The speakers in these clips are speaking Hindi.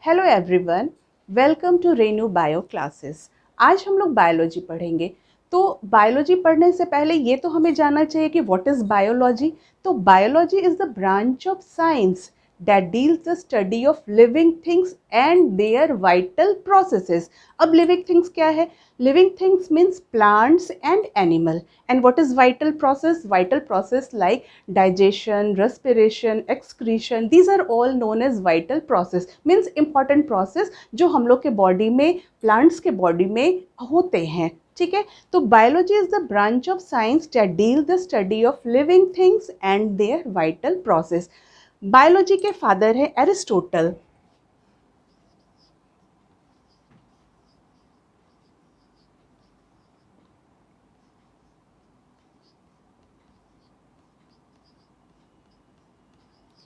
Hello everyone, welcome to Renu bio classes. आज हम लोग बायोलॉजी पढ़ेंगे। तो बायोलॉजी पढ़ने से पहले ये तो हमें जानना चाहिए कि व्हाट इज़ बायोलॉजी। तो biology is the branch of science that deals the study of living things and their vital processes. अब living things क्या है? Living things means plants and animal. And what is vital process? Vital process like digestion, respiration, excretion. These are all known as vital process. Means important process जो हम लोग के body में, plants के body में होते हैं. ठीक है, तो biology is the branch of science that deal the study of living things and their vital process. Biology के फादर है Aristotle.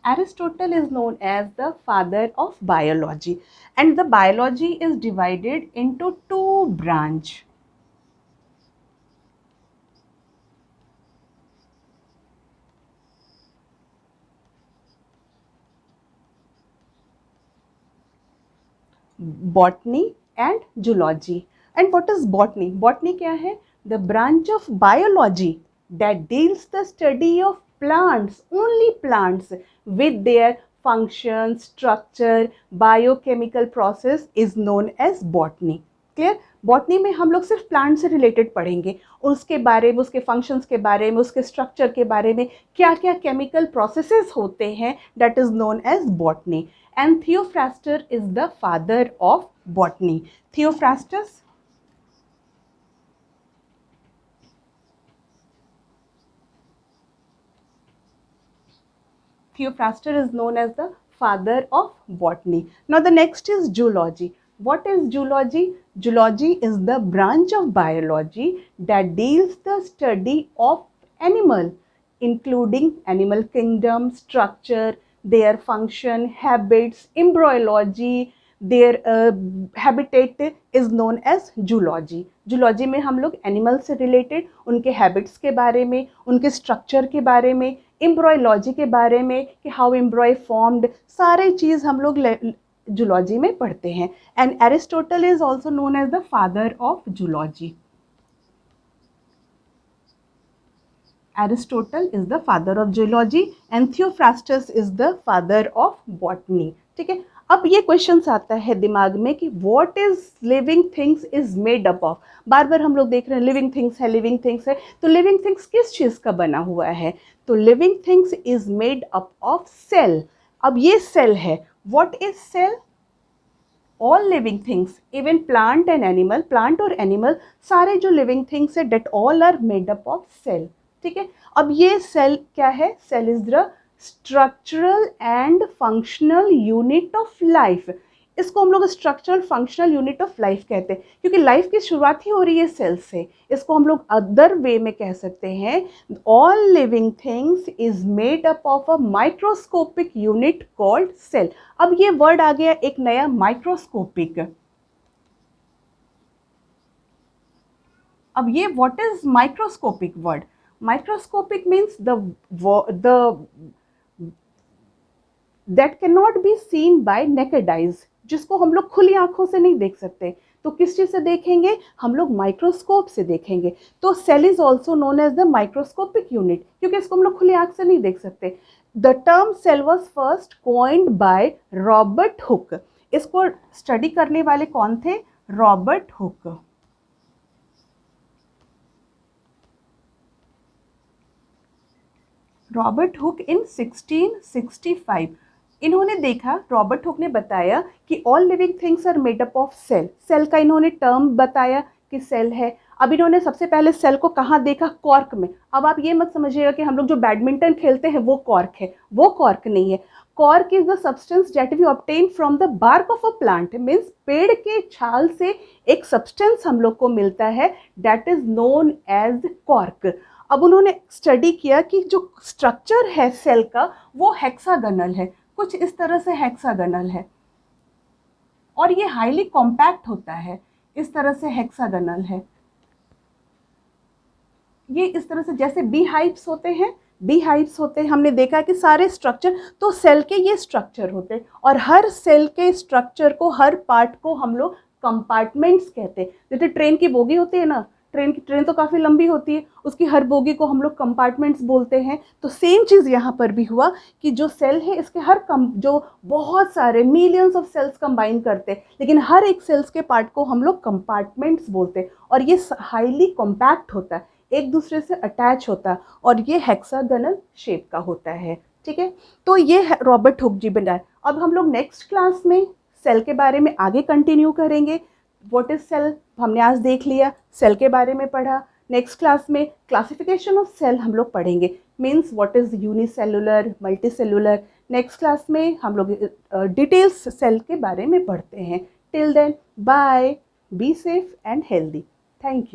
Aristotle is known as the father of biology, and the biology is divided into two branch. Botany and zoology. And what is botany? Botany क्या है? The branch of biology that deals the study of plants, only plants, with their function, structure, biochemical process is known as botany. Clear? Botany में हम लोग सिर्फ प्लांट से रिलेटेड पढ़ेंगे, उसके बारे में, उसके फंक्शंस के बारे में, उसके स्ट्रक्चर के बारे में, क्या क्या केमिकल प्रोसेसेस होते हैं, that is known as botany. And Theophrastus is the father of botany. Theophrastus is known as the father of botany. Now the next is zoology. What is zoology? Zoology is the branch of biology that deals the study of animal, including animal kingdom, structure, their function, habits, embryology, their habitat is known as zoology. zoology में हम लोग एनिमल से रिलेटेड उनके हैबिट्स के बारे में, उनके स्ट्रक्चर के बारे में, एम्ब्रॉयलॉजी के बारे में कि हाउ एम्ब्रॉय फॉर्म्ड, सारे चीज़ हम लोग zoology में पढ़ते हैं. And Aristotle is also known as the father of zoology. Aristotle is the father of zoology and Theophrastus is the father of botany. ठीक है, अब ये क्वेश्चन आता है दिमाग में कि what is living things is made up of. बार बार हम लोग देख रहे हैं लिविंग थिंग्स है, लिविंग थिंग्स है, तो लिविंग थिंग्स किस चीज़ का बना हुआ है? तो living things is made up of cell. अब ये सेल है. What is cell? All living things, even plant and animal, plant और animal, सारे जो living things है, that all are made up of cell. ठीक है, अब ये सेल क्या है? Cell is the structural and functional unit of life. इसको हम लोग structural functional unit of life कहते हैं क्योंकि लाइफ की शुरुआत ही हो रही है सेल से. इसको हम लोग अदर वे में कह सकते हैं, all living things is made up of a microscopic unit called cell. अब ये वर्ड आ गया एक नया, माइक्रोस्कोपिक. अब ये what is microscopic word? Microscopic means the that cannot be seen by naked eyes, जिसको हम लोग खुली आंखों से नहीं देख सकते. तो किस चीज़ से देखेंगे? हम लोग माइक्रोस्कोप से देखेंगे. तो cell is also known as the microscopic unit क्योंकि इसको हम लोग खुली आंख से नहीं देख सकते. The term cell was first coined by Robert Hooke. इसको स्टडी करने वाले कौन थे? Robert Hooke. Robert Hooke in 1665. इन्होंने देखा, रॉबर्ट हुक ने बताया कि all living things are made up of cell. Cell का इन्होंने टर्म बताया कि सेल है. अब इन्होंने सबसे पहले सेल को कहाँ देखा? कॉर्क में. अब आप ये मत समझिएगा कि हम लोग जो बैडमिंटन खेलते हैं वो कॉर्क है, वो कॉर्क नहीं है. Cork is the substance that we obtain from the bark of a plant. Means पेड़ के छाल से एक सब्सटेंस हम लोग को मिलता है, that is known as cork. अब उन्होंने स्टडी किया कि जो स्ट्रक्चर है सेल का वो हेक्सागनल है, कुछ इस तरह से हेक्सागनल है, और ये हाईली कॉम्पैक्ट होता है. इस तरह से हेक्सागनल है. ये इस तरह से जैसे बी हाइव्स होते हैं, बीहाइव्स होते हैं, हमने देखा है कि सारे स्ट्रक्चर, तो सेल के ये स्ट्रक्चर होते हैं और हर सेल के स्ट्रक्चर को, हर पार्ट को हम लोग कंपार्टमेंट्स कहते हैं। जैसे ट्रेन की बोगी होती है ना, ट्रेन तो काफ़ी लंबी होती है, उसकी हर बोगी को हम लोग कंपार्टमेंट्स बोलते हैं। तो सेम चीज़ यहाँ पर भी हुआ कि जो सेल है इसके जो बहुत सारे मिलियंस ऑफ सेल्स कंबाइन करते हैं, लेकिन हर एक सेल्स के पार्ट को हम लोग कंपार्टमेंट्स बोलते हैं और ये हाईली कॉम्पैक्ट होता है, एक दूसरे से अटैच होता है और ये हेक्सागोनल शेप का होता है। ठीक है, तो ये रॉबर्ट हुक जी बनाए। अब हम लोग नेक्स्ट क्लास में सेल के बारे में आगे कंटिन्यू करेंगे। व्हाट इज सेल हमने आज देख लिया, सेल के बारे में पढ़ा। नेक्स्ट क्लास में क्लासिफिकेशन ऑफ सेल हम लोग पढ़ेंगे, means what is unicellular, multicellular. Next class में हम लोग डिटेल्स सेल के बारे में पढ़ते हैं। Till then bye, be safe and healthy. Thank you.